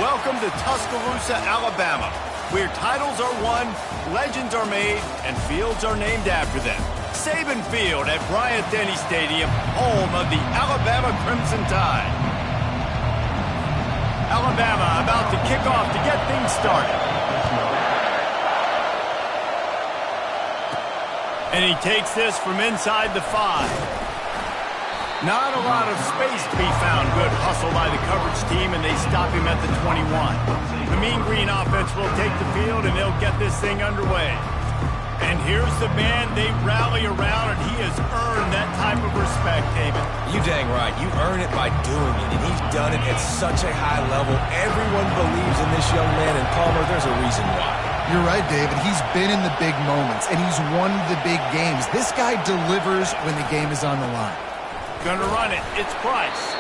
Welcome to Tuscaloosa, Alabama, where titles are won, legends are made, and fields are named after them. Saban Field at Bryant-Denny Stadium, home of the Alabama Crimson Tide. Alabama about to kick off to get things started. And he takes this from inside the 5. Not a lot of space to be found. Good hustle by the coverage team, and they stop him at the 21. The Mean Green offense will take the field, and they'll get this thing underway. And here's the man they rally around, and he has earned that type of respect, David. You dang right. You earn it by doing it, and he's done it at such a high level. Everyone believes in this young man, and Palmer, there's a reason why. You're right, David. He's been in the big moments, and he's won the big games. This guy delivers when the game is on the line. Gonna run it. It's Price.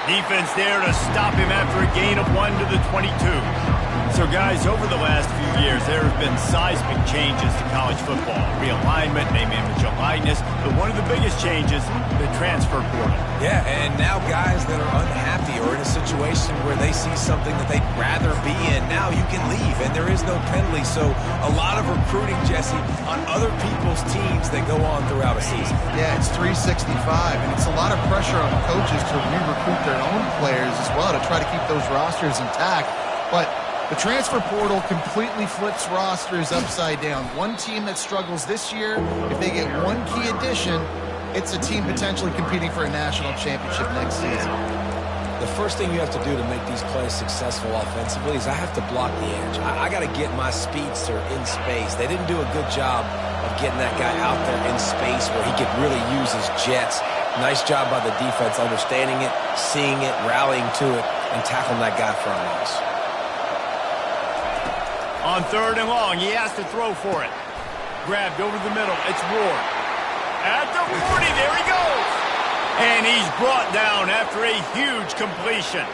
Defense there to stop him after a gain of 1 to the 22. So, guys, over the last few years, there have been seismic changes to college football. Realignment, name, image, and likeness. But one of the biggest changes, the transfer portal. Yeah, and now guys that are unhappy or in a situation where they see something that they'd rather be in, now you can leave, and there is no penalty. So a lot of recruiting, Jesse, on other people's teams that go on throughout a season. Yeah, it's 365, and it's a lot of pressure on the coaches to re-recruit their own players as well to try to keep those rosters intact. But the transfer portal completely flips rosters upside down. One team that struggles this year, if they get one key addition, it's a team potentially competing for a national championship next season. The first thing you have to do to make these plays successful offensively is I have to block the edge. I got to get my speedster in space. They didn't do a good job of getting that guy out there in space where he could really use his jets. Nice job by the defense understanding it, seeing it, rallying to it, and tackling that guy for a loss. On 3rd and long, he has to throw for it. Grabbed over the middle. It's Ward. At the 40, there he goes. And he's brought down after a huge completion.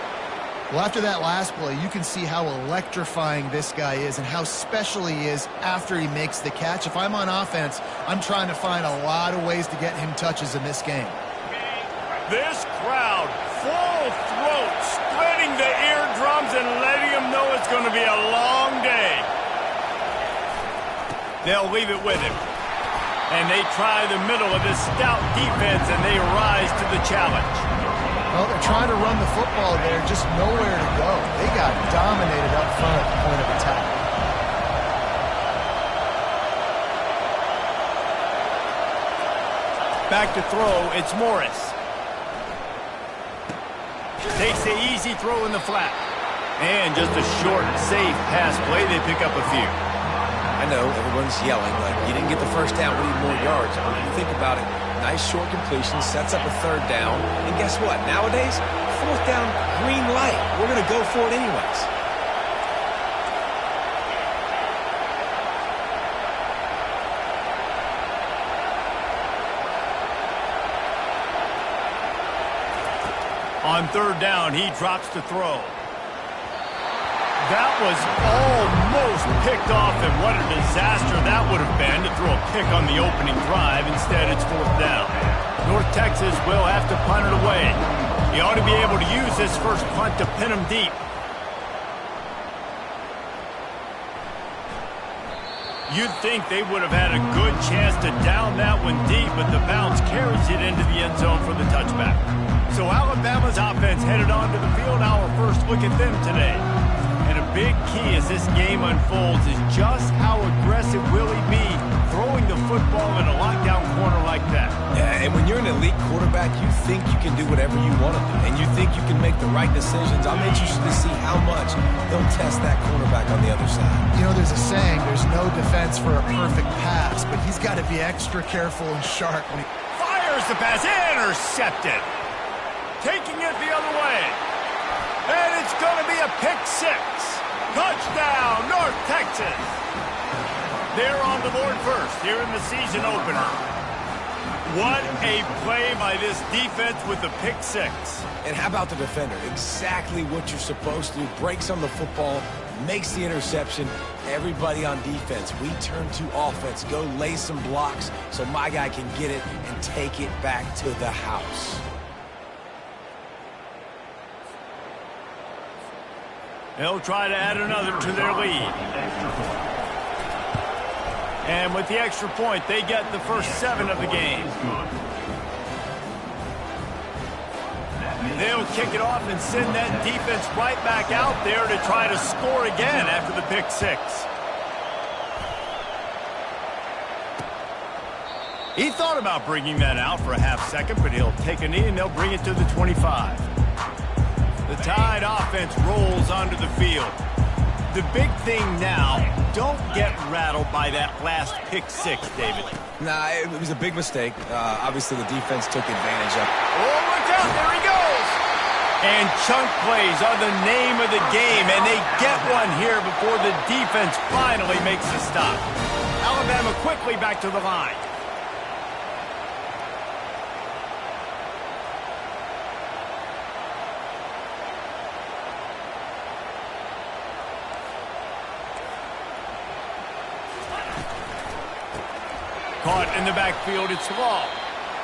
Well, after that last play, you can see how electrifying this guy is and how special he is after he makes the catch. If I'm on offense, I'm trying to find a lot of ways to get him touches in this game. This crowd, full throat, splitting the eardrums and letting them know it's going to be a long day. They'll leave it with him. And they try the middle of this stout defense, and they rise to the challenge. Well, they're trying to run the football there, just nowhere to go. They got dominated up front at the point of attack. Back to throw, it's Morris. Takes the easy throw in the flat. And just a short, safe pass play, they pick up a few. I know everyone's yelling like you didn't get the first down, we need more yards. But when you think about it, nice short completion, sets up a 3rd down. And guess what? Nowadays, 4th down, green light. We're going to go for it anyways. On 3rd down, he drops to throw. That was almost picked off, and what a disaster that would have been to throw a pick on the opening drive. Instead, it's 4th down. North Texas will have to punt it away. He ought to be able to use this first punt to pin him deep. You'd think they would have had a good chance to down that one deep, but the bounce carries it into the end zone for the touchback. So Alabama's offense headed onto the field. Our first look at them today. And a big key as this game unfolds is just how aggressive will he be throwing the football in a lockdown corner like that. Yeah, and when you're an elite quarterback, you think you can do whatever you want to do, and you think you can make the right decisions. I'm interested to see how much they'll test that cornerback on the other side. You know, there's a saying, there's no defense for a perfect pass, but he's got to be extra careful and sharp when he fires the pass. Intercepted. Taking it the other way. And it's going to be a pick 6. Touchdown, North Texas. They're on the board first here in the season opener. What a play by this defense with the pick 6. And how about the defender? Exactly what you're supposed to do. Breaks on the football, makes the interception. Everybody on defense, we turn to offense. Go lay some blocks so my guy can get it and take it back to the house. They'll try to add another to their lead. And with the extra point, they get the first 7 of the game. They'll kick it off and send that defense right back out there to try to score again after the pick 6. He thought about bringing that out for a half second, but he'll take a knee and they'll bring it to the 25. The Tide offense rolls onto the field. The big thing now, don't get rattled by that last pick 6, David. Nah, it was a big mistake. Obviously, the defense took advantage of it. Oh, look out, there he goes! And chunk plays are the name of the game, and they get one here before the defense finally makes the stop. Alabama quickly back to the line. Caught in the backfield, it's Law.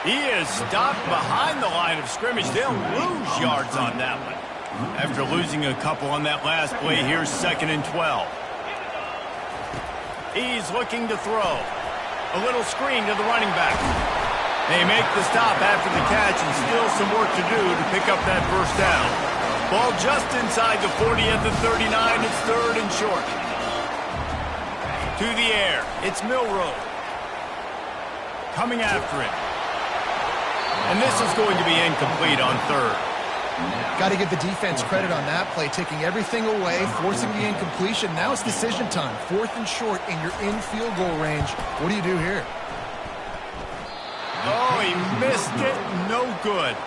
He is stopped behind the line of scrimmage. They'll lose yards on that one. After losing a couple on that last play, here's 2nd and 12. He's looking to throw. A little screen to the running back. They make the stop after the catch and still some work to do to pick up that first down. Ball just inside the 40 at the 39. It's 3rd and short. To the air. It's Milroe. Coming after it. And this is going to be incomplete on 3rd. Got to give the defense credit on that play, taking everything away, forcing the incompletion. Now it's decision time. 4th and short, and you're in field goal range. What do you do here? Oh, he missed it. No good.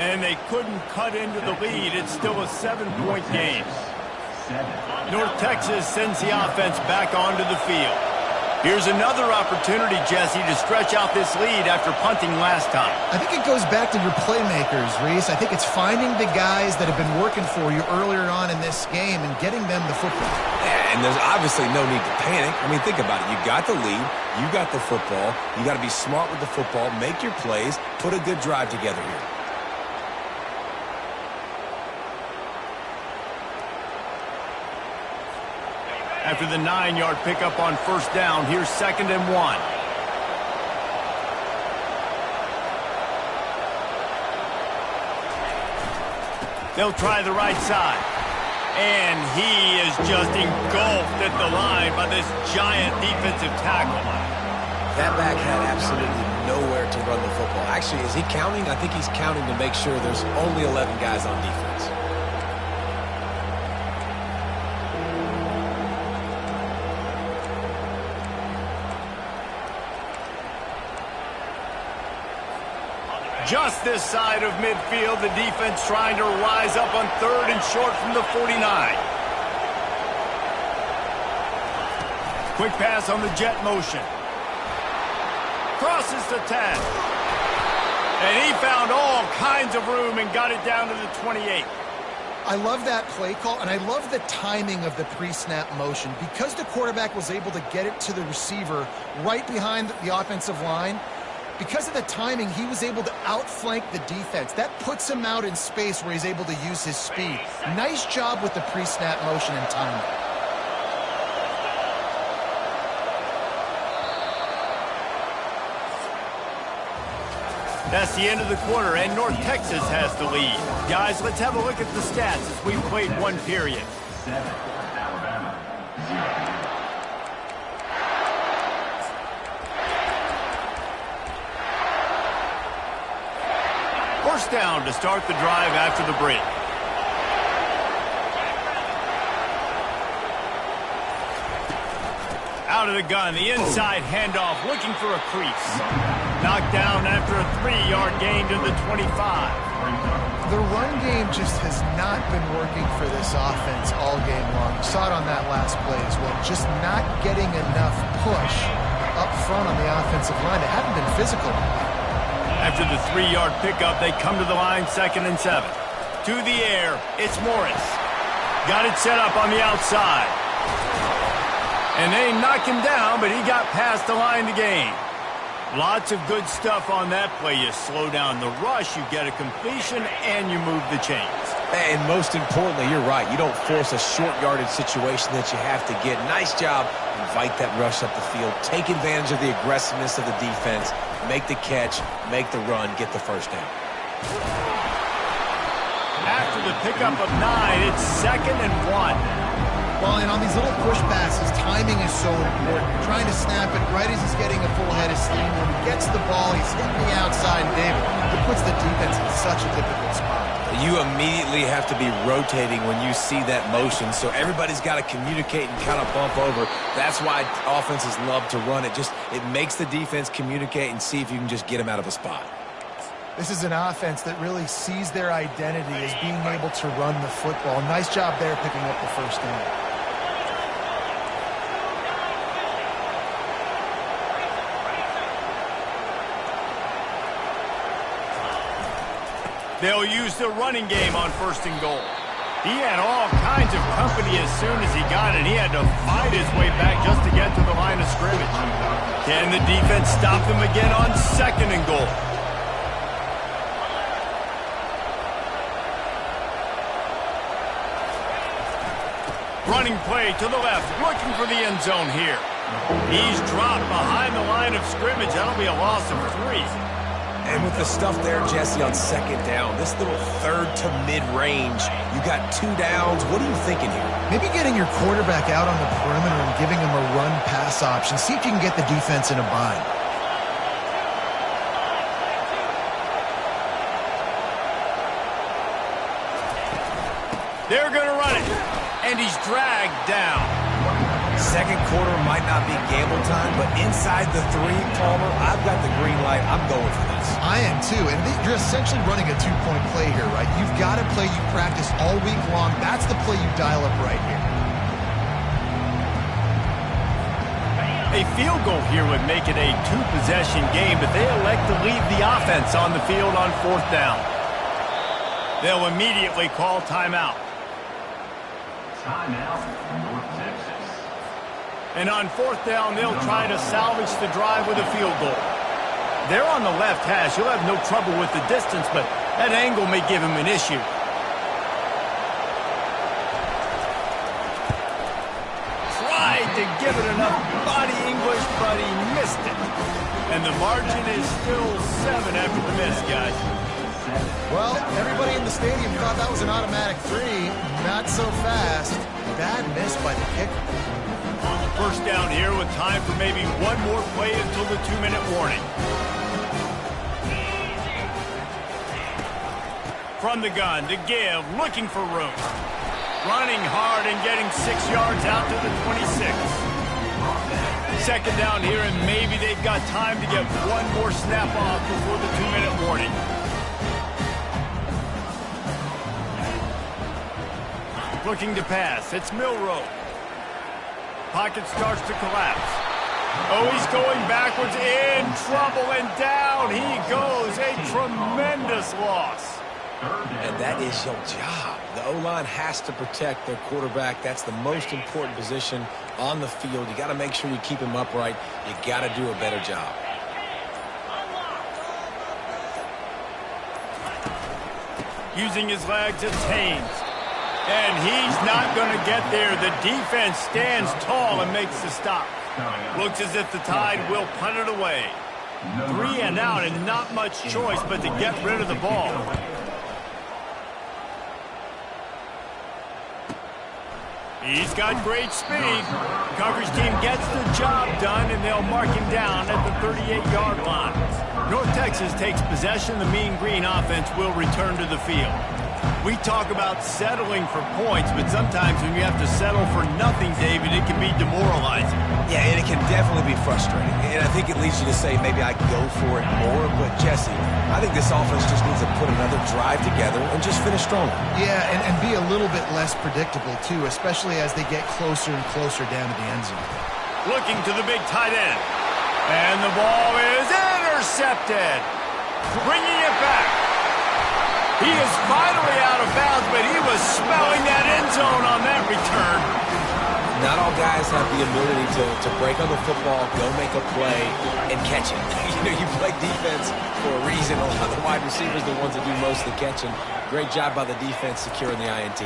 And they couldn't cut into the lead. It's still a 7-point game. North Texas sends the offense back onto the field. Here's another opportunity, Jesse, to stretch out this lead after punting last time. I think it goes back to your playmakers, Reese. I think it's finding the guys that have been working for you earlier on in this game and getting them the football. Yeah, and there's obviously no need to panic. I mean, think about it. You got the lead. You got the football. You got to be smart with the football, make your plays, put a good drive together here. After the 9-yard pickup on 1st down, here's 2nd and 1. They'll try the right side. And he is just engulfed at the line by this giant defensive tackle. That back had absolutely nowhere to run the football. Actually, is he counting? I think he's counting to make sure there's only 11 guys on defense. Just this side of midfield, the defense trying to rise up on 3rd and short from the 49. Quick pass on the jet motion. Crosses to 10. And he found all kinds of room and got it down to the 28. I love that play call, and I love the timing of the pre-snap motion. Because the quarterback was able to get it to the receiver right behind the offensive line, because of the timing, he was able to outflank the defense. That puts him out in space where he's able to use his speed. Nice job with the pre-snap motion and timing. That's the end of the quarter, and North Texas has the lead. Guys, let's have a look at the stats as we've played one period. 7, Alabama, 0. First down to start the drive after the break. Out of the gun, the inside handoff, looking for a crease. Knocked down after a 3-yard gain to the 25. The run game just has not been working for this offense all game long. You saw it on that last play as well. Just not getting enough push up front on the offensive line. They haven't been physical. After the 3-yard pickup, they come to the line, 2nd and 7. To the air, it's Morris. Got it set up on the outside. And they knocked him down, but he got past the line to gain. Lots of good stuff on that play. You slow down the rush, you get a completion, and you move the chains. And most importantly, you're right. You don't force a short yardage situation that you have to get. Nice job. Invite that rush up the field. Take advantage of the aggressiveness of the defense. Make the catch, make the run, get the first down. After the pickup of 9, it's 2nd and 1. Well, and on these little push passes, timing is so important. Trying to snap it right as he's getting a full head of steam. When he gets the ball, he's hitting the outside, and David, it puts the defense in such a difficult spot. You immediately have to be rotating when you see that motion, so everybody's got to communicate and kind of bump over. That's why offenses love to run it. It makes the defense communicate and see if you can just get them out of a spot. This is an offense that really sees their identity as being able to run the football. Nice job there picking up the first down. They'll use the running game on 1st and goal. He had all kinds of company as soon as he got it. He had to fight his way back just to get to the line of scrimmage. Can the defense stop them again on 2nd and goal? Running play to the left, looking for the end zone here. He's dropped behind the line of scrimmage. That'll be a loss of 3. And with the stuff there, Jesse, on 2nd down, this little 3rd to mid-range, you got 2 downs. What are you thinking here? Maybe getting your quarterback out on the perimeter and giving him a run-pass option. See if you can get the defense in a bind. They're going to run it, and he's dragged down. 2nd quarter might not be gamble time, but inside the 3, Palmer, I've got the green light. I'm going for this. I am too, and you're essentially running a 2-point play here, right? You've got a play you practice all week long. That's the play you dial up right here. A field goal here would make it a 2-possession game, but they elect to leave the offense on the field on 4th down. They'll immediately call timeout. Timeout, North Texas. And on 4th down, they'll try to salvage the drive with a field goal. They're on the left hash. You'll have no trouble with the distance, but that angle may give him an issue. Tried to give it enough body English, but he missed it. And the margin is still 7 after the miss, guys. Well, everybody in the stadium thought that was an automatic 3. Not so fast. Bad miss by the kicker. 1st down here with time for maybe one more play until the 2-minute warning. From the gun to give, looking for room. Running hard and getting 6 yards out to the 26. 2nd down here, and maybe they've got time to get one more snap off before the 2-minute warning. Looking to pass. It's Milroe. Pocket starts to collapse. Oh, he's going backwards, in trouble, and down he goes. A tremendous loss. And that is your job. The O-line has to protect their quarterback. That's the most important position on the field. You got to make sure you keep him upright. You got to do a better job. Using his legs, it's Haynes. And he's not going to get there. The defense stands tall and makes the stop. Looks as if the Tide will punt it away. 3 and out, and not much choice but to get rid of the ball. He's got great speed. Coverage team gets the job done, and they'll mark him down at the 38-yard line. North Texas takes possession. The Mean Green offense will return to the field. We talk about settling for points, but sometimes when you have to settle for nothing, David, it can be demoralizing. Yeah, and it can definitely be frustrating. And I think it leads you to say maybe I go for it more. But, Jesse, I think this offense just needs to put another drive together and just finish stronger. Yeah, and be a little bit less predictable, too, especially as they get closer and closer down to the end zone. Looking to the big tight end. And the ball is intercepted. Bringing it back. He is finally out of bounds, but he was smelling that end zone on that return. not all guys have the ability to break on the football, go make a play, and catch it. You play defense for a reason. A lot of the wide receivers are the ones that do most of the catching. Great job by the defense securing the INT.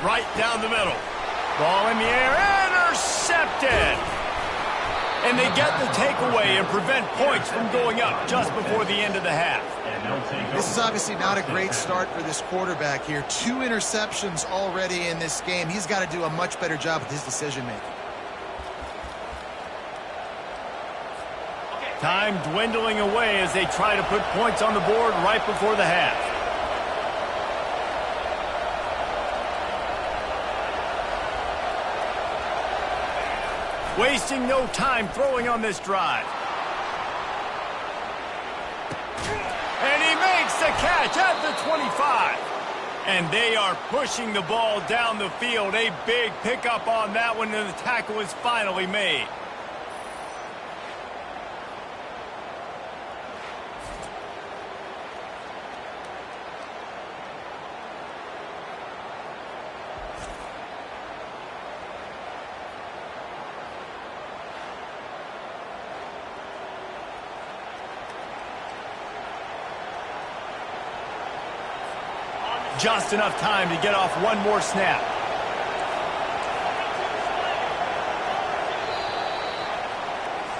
Right down the middle. Ball in the air, intercepted. And they get the takeaway and prevent points from going up just before the end of the half. This is obviously not a great start for this quarterback here. 2 interceptions already in this game. He's got to do a much better job with his decision-making. Time dwindling away as they try to put points on the board right before the half. Wasting no time throwing on this drive. And he makes the catch at the 25. And they are pushing the ball down the field. A big pickup on that one, and the tackle is finally made. Just enough time to get off one more snap.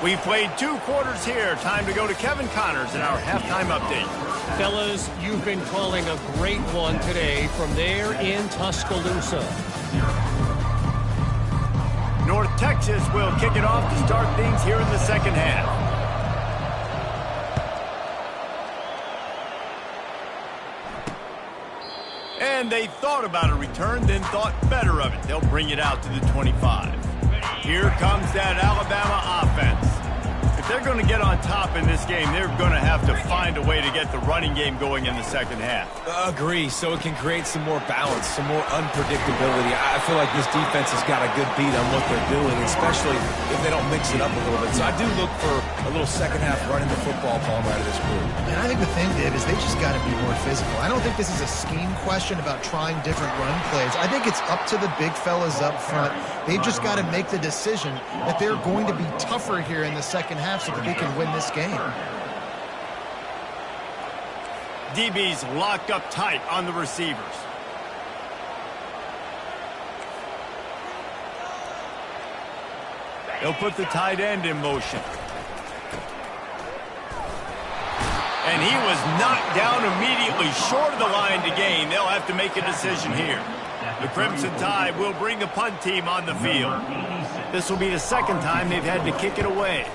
We've played 2 quarters here. Time to go to Kevin Connors in our halftime update. Fellas, you've been calling a great one today from there in Tuscaloosa. North Texas will kick it off to start things here in the second half. And they thought about a return, then thought better of it. They'll bring it out to the 25. Here comes that Alabama offense. If they're going to get on top in this game, they're going to have to find a way to get the running game going in the second half. Agree, so it can create some more balance, some more unpredictability. I feel like this defense has got a good beat on what they're doing, especially if they don't mix it up a little bit. So I do look for a little second half running the football palm out of this group. And I think the thing, Dave, is they just got to be more physical. I don't think this is a scheme question about trying different run plays. I think it's up to the big fellas up front. They've just got to make the decision that they're going to be tougher here in the second half so that they can win this game. DB's locked up tight on the receivers. They'll put the tight end in motion. And he was knocked down immediately short of the line to gain. They'll have to make a decision here. The Crimson Tide will bring the punt team on the field. This will be the second time they've had to kick it away.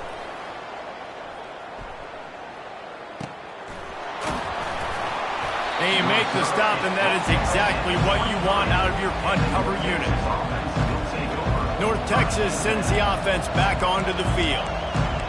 They make the stop, and that is exactly what you want out of your punt cover unit. North Texas sends the offense back onto the field.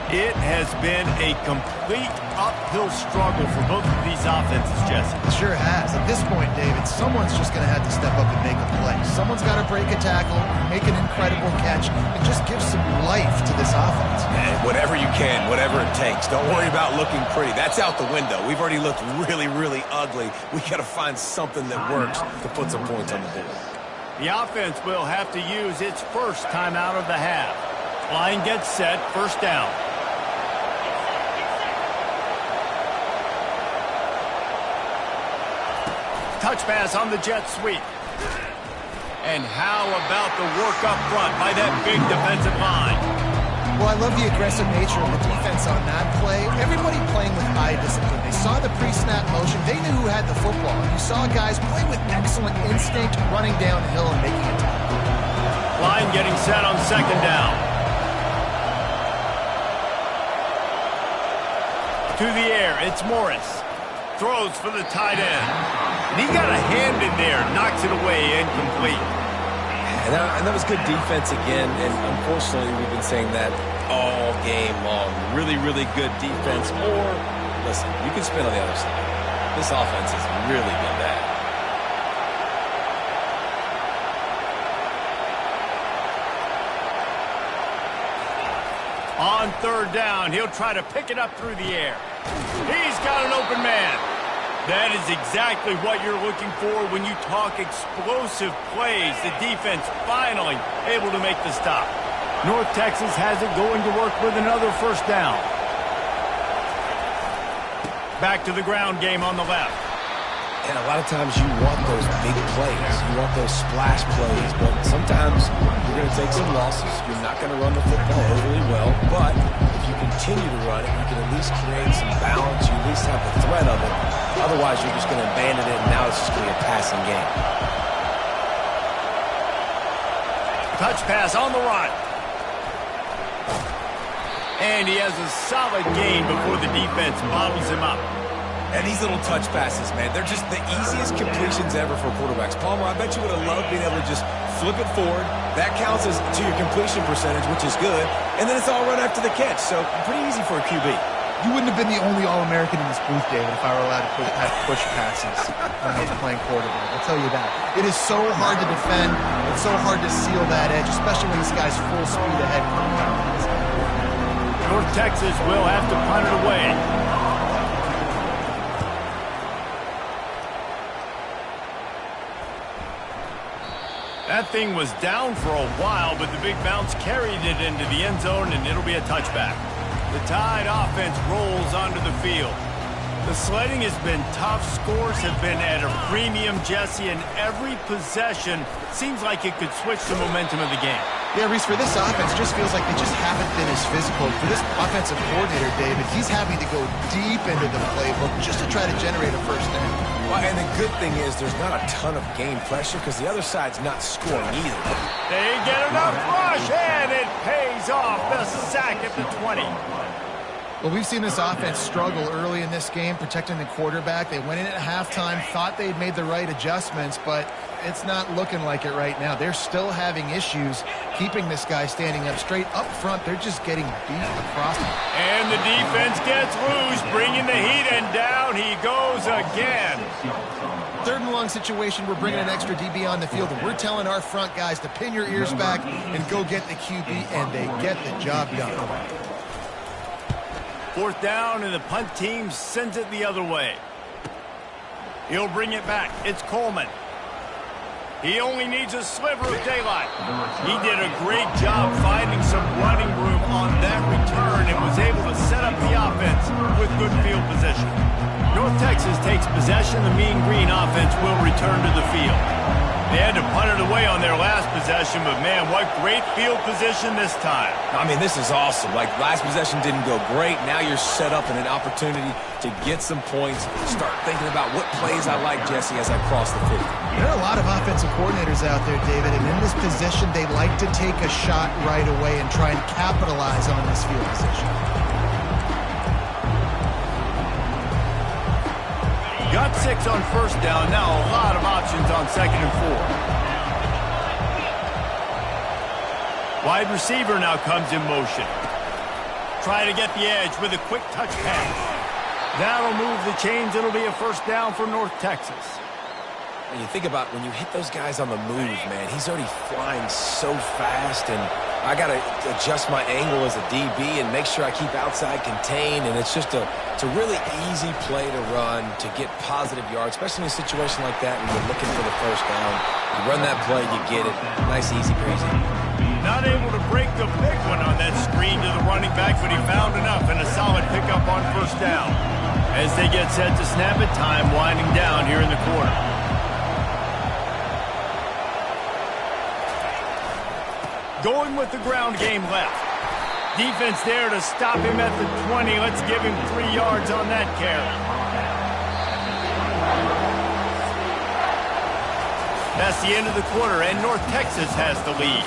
It has been a complete uphill struggle for both of these offenses, Jesse. It sure has. At this point, David, someone's just going to have to step up and make a play. Someone's got to break a tackle, make an incredible catch, and just give some life to this offense. And whatever you can, whatever it takes. Don't worry about looking pretty. That's out the window. We've already looked really, really ugly. We got to find something that works to put some points on the board. The offense will have to use its first time out of the half. Line gets set, first down. Touch pass on the jet sweep. And how about the work up front by that big defensive line? Well, I love the aggressive nature of the defense on that play. Everybody playing with eye discipline. They saw the pre-snap motion. They knew who had the football. And you saw guys play with excellent instinct, running downhill and making it tackle. Line getting set on second down. To the air, it's Morris. Throws for the tight end. And he got a hand in there, knocks it away, incomplete. And that was good defense again, and unfortunately we've been saying that all game long. Really, really good defense, or, listen, you can spin on the other side. This offense has really been bad. On third down, he'll try to pick it up through the air. He's got an open man. That is exactly what you're looking for when you talk explosive plays. The defense finally able to make the stop. North Texas has it going to work with another first down. Back to the ground game on the left. And a lot of times you want those big plays. You want those splash plays. But sometimes you're going to take some losses. You're not going to run the football overly well. But if you continue to run it, you can at least create some balance. You at least have the threat of it. Otherwise, you're just going to abandon it, and now it's just going to be a passing game. Touch pass on the run. And he has a solid gain before the defense bottles him up. And these little touch passes, man, they're just the easiest completions ever for quarterbacks. Palmer, I bet you would have loved being able to just flip it forward. That counts as to your completion percentage, which is good. And then it's all run after the catch, so pretty easy for a QB. You wouldn't have been the only All-American in this booth, David, if I were allowed to push passes when I was playing quarterback. I'll tell you that. It is so hard to defend. It's so hard to seal that edge, especially when this guy's full speed ahead coming out. North Texas will have to punt it away. That thing was down for a while, but the big bounce carried it into the end zone, and it'll be a touchback. The Tide offense rolls onto the field. The sledding has been tough. Scores have been at a premium, Jesse, and every possession seems like it could switch the momentum of the game. Yeah, Reese, for this offense, just feels like they just haven't been as physical. For this offensive coordinator, David, he's having to go deep into the playbook just to try to generate a first down. Well, and the good thing is there's not a ton of game pressure because the other side's not scoring either. They get enough rush, and it pays off. The sack at the 20. Well, we've seen this offense struggle early in this game, protecting the quarterback. They went in at halftime, thought they'd made the right adjustments, but it's not looking like it right now. They're still having issues keeping this guy standing up straight. Up front, they're just getting beat across him. And the defense gets loose, bringing the heat, and down he goes again. Third and long situation, we're bringing an extra DB on the field, and we're telling our front guys to pin your ears back and go get the QB, and they get the job done. Fourth down, and the punt team sends it the other way. He'll bring it back. It's Coleman. He only needs a sliver of daylight. He did a great job finding some running room on that return and was able to set up the offense with good field position. North Texas takes possession. The Mean Green offense will return to the field. They had to punt it away on their last possession, but man, what great field position this time. I mean, this is awesome. Like, last possession didn't go great. Now you're set up in an opportunity to get some points. Start thinking about what plays I like, Jesse, as I cross the 50. There are a lot of offensive coordinators out there, David, and in this position, they like to take a shot right away and try and capitalize on this field position. Got 6 on first down. Now a lot of options on 2nd and 4. Wide receiver now comes in motion. Try to get the edge with a quick touch pass. That'll move the chains. It'll be a first down for North Texas. When you think about when you hit those guys on the move, man, he's already flying so fast, and I got to adjust my angle as a DB and make sure I keep outside contained, and it's just it's a really easy play to run to get positive yards, especially in a situation like that when you're looking for the first down. You run that play, you get it. Nice, easy, breezy. Not able to break the big one on that screen to the running back, but he found enough and a solid pickup on first down. As they get set to snap it, time winding down here in the quarter. Going with the ground game left. Defense there to stop him at the 20. Let's give him 3 yards on that carry. That's the end of the quarter, and North Texas has the lead.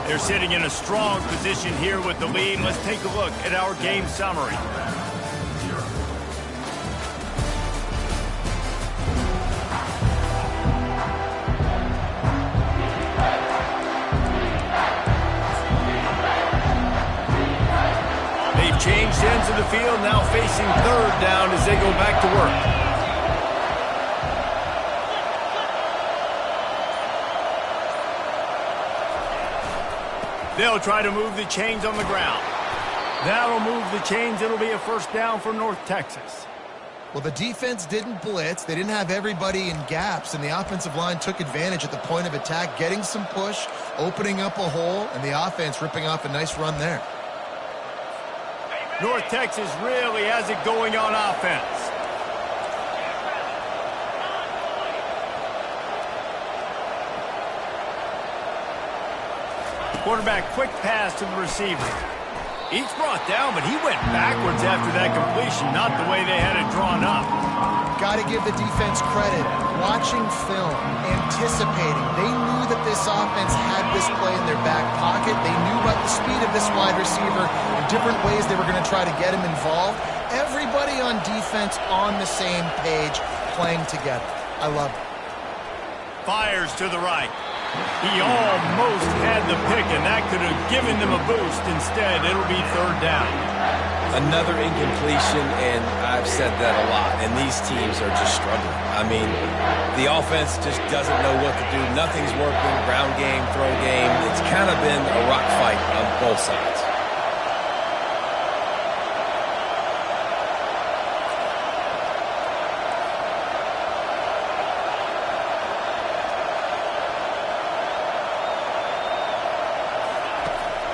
They're sitting in a strong position here with the lead. Let's take a look at our game summary. Changed ends of the field, now facing third down as they go back to work. They'll try to move the chains on the ground. That'll move the chains. It'll be a first down for North Texas. Well, the defense didn't blitz. They didn't have everybody in gaps, and the offensive line took advantage at the point of attack, getting some push, opening up a hole, and the offense ripping off a nice run there. North Texas really has it going on offense. Quarterback quick pass to the receiver. Each brought down, but he went backwards after that completion, not the way they had it drawn up. Got to give the defense credit. Watching film, anticipating. They knew that this offense had this play in their back pocket. They knew about the speed of this wide receiver and different ways they were going to try to get him involved. Everybody on defense on the same page, playing together. I love it. Fires to the right. He almost had the pick, and that could have given them a boost. Instead, it'll be third down. Another incompletion, and I've said that a lot, and these teams are just struggling. I mean, the offense just doesn't know what to do. Nothing's working. Ground game, throw game. It's kind of been a rock fight on both sides.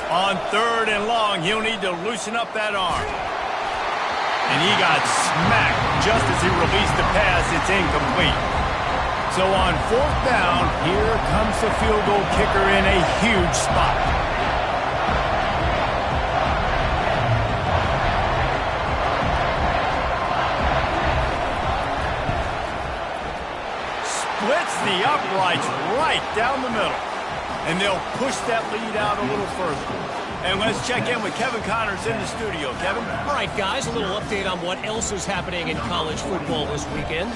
On third and long, he'll need to loosen up that arm. And he got smacked just as he released the pass. It's incomplete. So on fourth down, here comes the field goal kicker in a huge spot. Splits the uprights right down the middle. And they'll push that lead out a little further. And let's check in with Kevin Connors in the studio. Kevin? All right, guys, a little update on what else is happening in college football this weekend.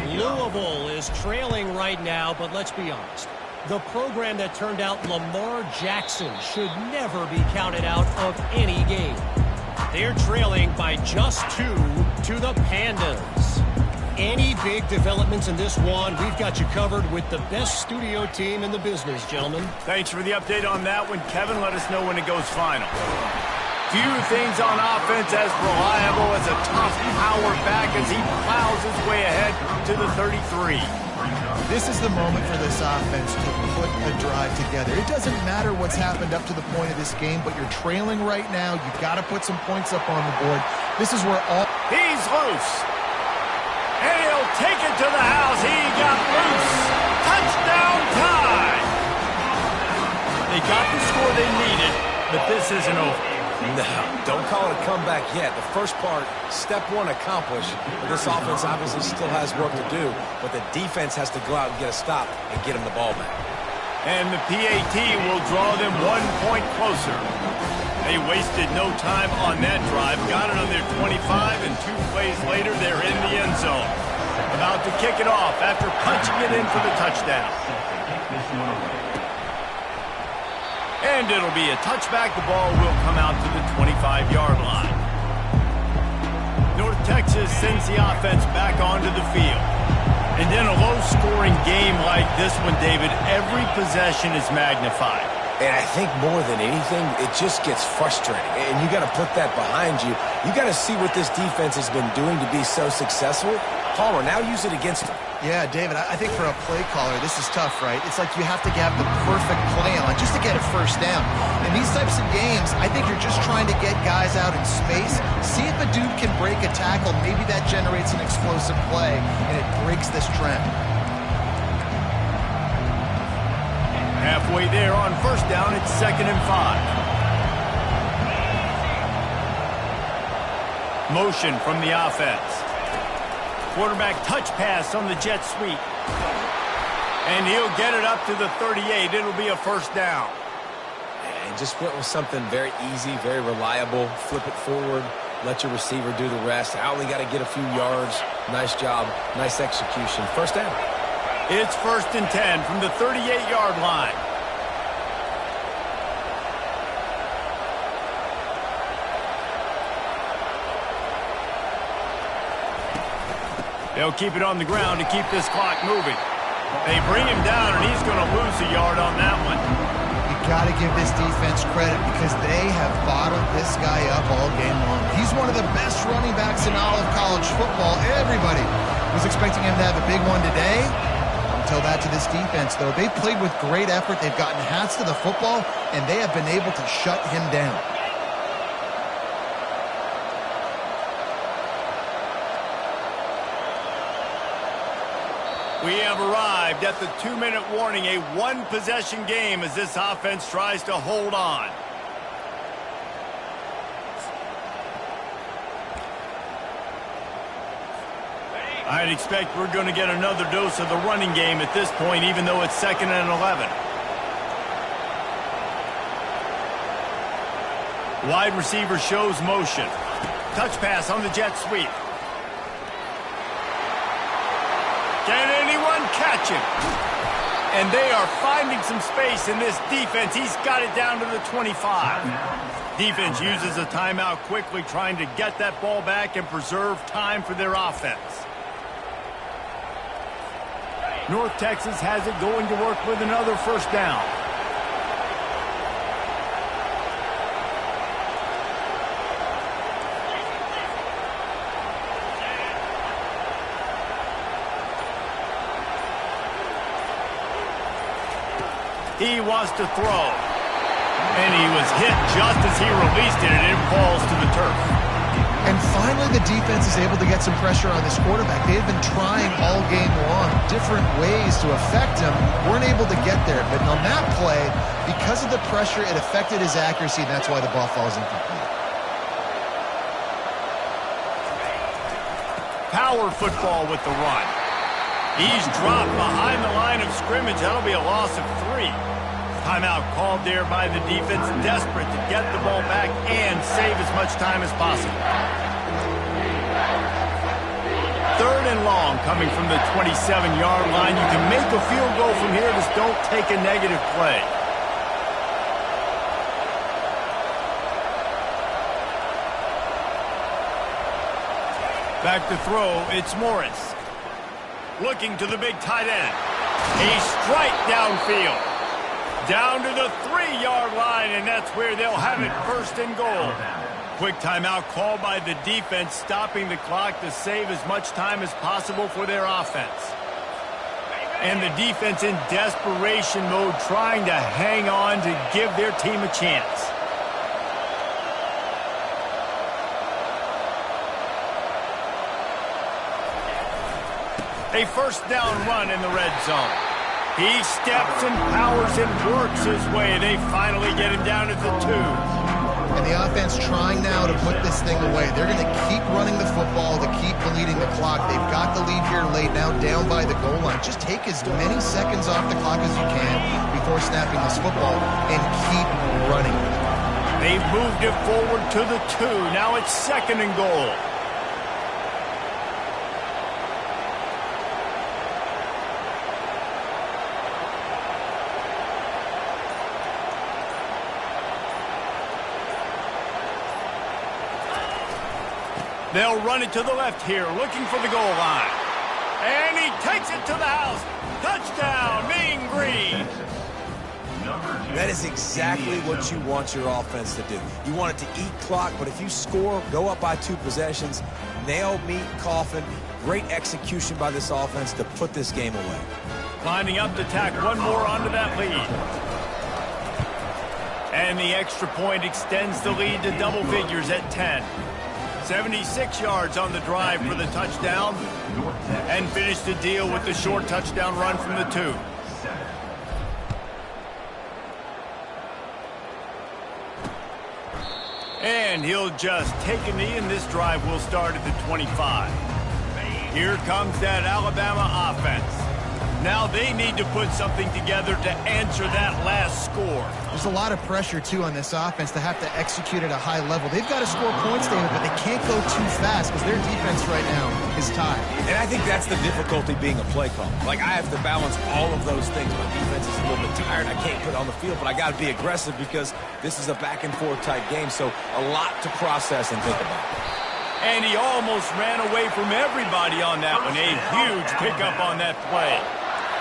Louisville is trailing right now, but let's be honest. The program that turned out Lamar Jackson should never be counted out of any game. They're trailing by just 2 to the Pandas. Any big developments in this one, we've got you covered with the best studio team in the business, gentlemen. Thanks for the update on that one, Kevin. Let us know when it goes final. Few things on offense as reliable as a tough power back as he plows his way ahead to the 33. This is the moment for this offense to put a drive together. It doesn't matter what's happened up to the point of this game, but you're trailing right now. You've got to put some points up on the board. This is where all... He's loose. And he'll take it to the house. He got loose. Touchdown time. They got the score they needed, but this isn't over. No, don't call it a comeback yet. The first part, step one accomplished. But this offense obviously still has work to do, but the defense has to go out and get a stop and get him the ball back. And the PAT will draw them 1 point closer. They wasted no time on that drive. Got it on their 25, and 2 plays later, they're in the end zone. About to kick it off after punching it in for the touchdown. And it'll be a touchback. The ball will come out to the 25-yard line. North Texas sends the offense back onto the field. And in a low-scoring game like this one, David, every possession is magnified. And I think more than anything, it just gets frustrating. And you got to put that behind you. You got to see what this defense has been doing to be so successful. Palmer, now use it against him. Yeah, David, I think for a play caller, this is tough, right? It's like you have to have the perfect play on just to get a first down. In these types of games, I think you're just trying to get guys out in space, see if a dude can break a tackle. Maybe that generates an explosive play, and it breaks this trend. Halfway there on first down, it's 2nd and 5. Motion from the offense. Quarterback touch pass on the jet sweep. And he'll get it up to the 38. It'll be a first down. And just went with something very easy, very reliable. Flip it forward. Let your receiver do the rest. I only got to get a few yards. Nice job. Nice execution. First down. It's 1st and 10 from the 38-yard line. They'll keep it on the ground to keep this clock moving. They bring him down, and he's going to lose a yard on that one. You got to give this defense credit because they have bottled this guy up all game long. He's one of the best running backs in all of college football. Everybody was expecting him to have a big one today. Until that to this defense, though. They played with great effort. They've gotten hats to the football, and they have been able to shut him down. We have arrived at the 2-minute warning, a one-possession game as this offense tries to hold on. I'd expect we're going to get another dose of the running game at this point, even though it's 2nd and 11. Wide receiver shows motion. Touch pass on the jet sweep. Can anyone catch him? And they are finding some space in this defense. He's got it down to the 25. Defense uses a timeout quickly, trying to get that ball back and preserve time for their offense. North Texas has it, going to work with another first down. He wants to throw. And he was hit just as he released it, and it falls to the turf. And finally, the defense is able to get some pressure on this quarterback. They had been trying all game long different ways to affect him. Weren't able to get there. But on that play, because of the pressure, it affected his accuracy, and that's why the ball falls incomplete. Power football with the run. He's dropped behind the line of scrimmage. That'll be a loss of 3. Timeout called there by the defense, desperate to get the ball back and save as much time as possible. 3rd and long coming from the 27-yard line. You can make a field goal from here, just don't take a negative play. Back to throw, it's Morris. Looking to the big tight end. A strike downfield. Down to the 3-yard line, and that's where they'll have it, 1st and goal. Quick timeout called by the defense, stopping the clock to save as much time as possible for their offense. And the defense in desperation mode, trying to hang on to give their team a chance. A first down run in the red zone. He steps and powers and works his way. They finally get him down at the 2. And the offense trying now to put this thing away. They're going to keep running the football to keep bleeding the clock. They've got the lead here late, now down by the goal line. Just take as many seconds off the clock as you can before snapping this football and keep running. They've moved it forward to the 2. Now it's 2nd and goal. They'll run it to the left here, looking for the goal line. And he takes it to the house. Touchdown, Mean Green. That is exactly what you want your offense to do. You want it to eat clock, but if you score, go up by 2 possessions, nail, meet, coffin. Great execution by this offense to put this game away. Lining up to tack one more onto that lead. And the extra point extends the lead to double figures at 10. 76 yards on the drive for the touchdown, and finish the deal with the short touchdown run from the 2. And he'll just take a knee, and this drive will start at the 25. Here comes that Alabama offense. Now they need to put something together to answer that last score. There's a lot of pressure, too, on this offense to have to execute at a high level. They've got to score points, David, but they can't go too fast because their defense right now is tied. And I think that's the difficulty being a play call. Like, I have to balance all of those things. My defense is a little bit tired. I can't put it on the field, but I got to be aggressive because this is a back-and-forth type game, so a lot to process and think about. And he almost ran away from everybody on that one. A huge pickup on that play.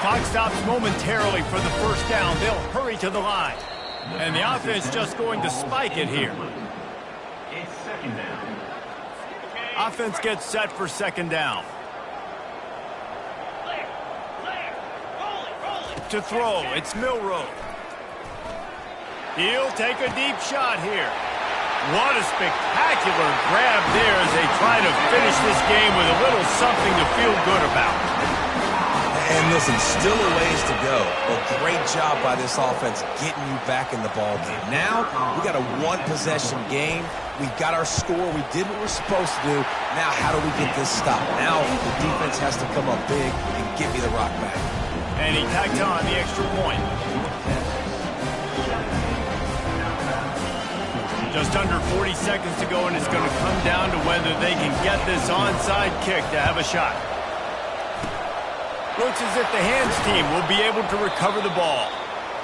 Clock stops momentarily for the first down. They'll hurry to the line. And the offense just going to spike it here. It's second down. Offense gets set for second down. To throw, it's Milroe. He'll take a deep shot here. What a spectacular grab there as they try to finish this game with a little something to feel good about. And listen, still a ways to go, but great job by this offense getting you back in the ball game. Now, we got a one-possession game. We've got our score. We did what we're supposed to do. Now, how do we get this stopped? Now, the defense has to come up big and give me the rock back. And he tacked on the extra point. Just under 40 seconds to go, and it's going to come down to whether they can get this onside kick to have a shot. Looks as if the hands team will be able to recover the ball.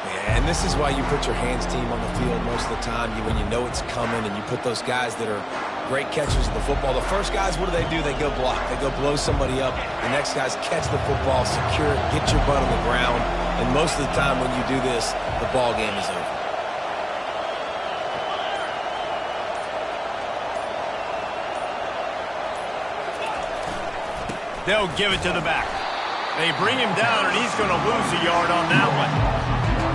Yeah, and this is why you put your hands team on the field most of the time, when you know it's coming, and you put those guys that are great catchers of the football. The first guys, what do? They go block. They go blow somebody up. The next guys catch the football, secure it, get your butt on the ground. And most of the time when you do this, the ball game is over. They'll give it to the back. They bring him down, and he's going to lose a yard on that one.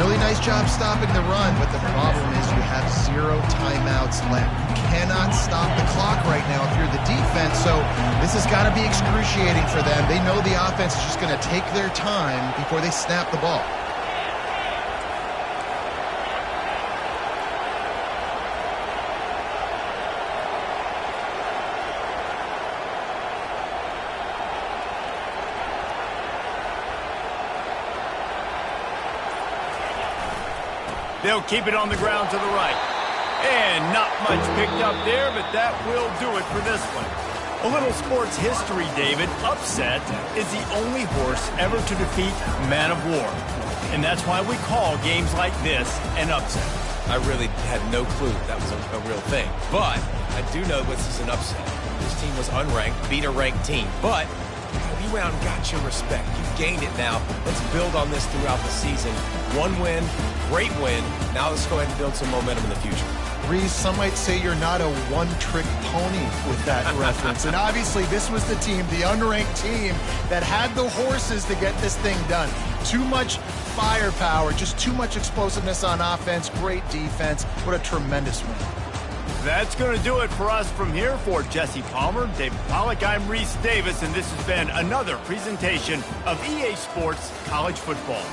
Really nice job stopping the run, but the problem is you have 0 timeouts left. You cannot stop the clock right now if you're the defense, so this has got to be excruciating for them. They know the offense is just going to take their time before they snap the ball. They'll keep it on the ground to the right. And not much picked up there, but that will do it for this one. A little sports history, David. Upset is the only horse ever to defeat Man of War. And that's why we call games like this an upset. I really had no clue that was a real thing. But I do know this is an upset. This team was unranked, beat a ranked team. But you went out and got your respect. You've gained it now. Let's build on this throughout the season. One win, great win. Now let's go ahead and build some momentum in the future. Reese, some might say you're not a one-trick pony with that reference. And obviously, this was the team, the unranked team, that had the horses to get this thing done. Too much firepower, just too much explosiveness on offense, great defense. What a tremendous win. That's going to do it for us from here. For Jesse Palmer, David Pollack, I'm Reese Davis, and this has been another presentation of EA Sports College Football.